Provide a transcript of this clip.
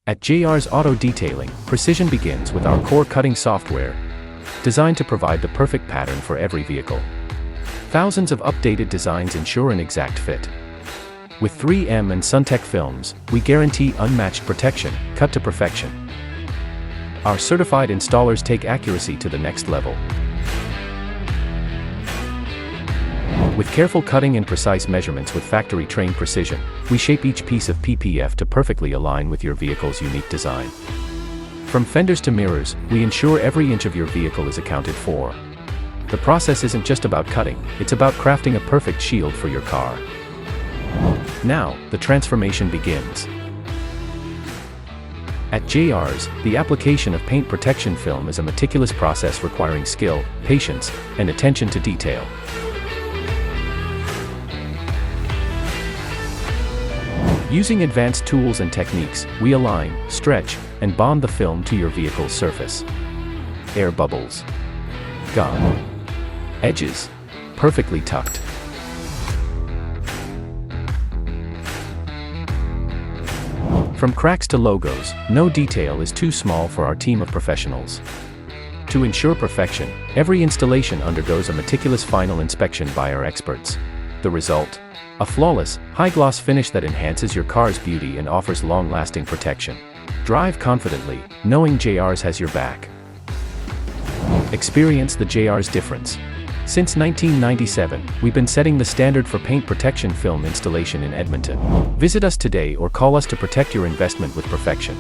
At JR's Auto Detailing, precision begins with our core cutting software, designed to provide the perfect pattern for every vehicle. Thousands of updated designs ensure an exact fit. With 3M and Suntek films, we guarantee unmatched protection, cut to perfection. Our certified installers take accuracy to the next level. With careful cutting and precise measurements with factory-trained precision, we shape each piece of PPF to perfectly align with your vehicle's unique design. From fenders to mirrors, we ensure every inch of your vehicle is accounted for. The process isn't just about cutting, it's about crafting a perfect shield for your car. Now, the transformation begins. At JR's, the application of paint protection film is a meticulous process requiring skill, patience, and attention to detail. Using advanced tools and techniques, we align, stretch, and bond the film to your vehicle's surface. Air bubbles. Gone. Edges. Perfectly tucked. From cracks to logos, no detail is too small for our team of professionals. To ensure perfection, every installation undergoes a meticulous final inspection by our experts. The result? A flawless, high-gloss finish that enhances your car's beauty and offers long-lasting protection. Drive confidently, knowing JR's has your back. Experience the JR's difference. Since 1997, we've been setting the standard for paint protection film installation in Edmonton. Visit us today or call us to protect your investment with perfection.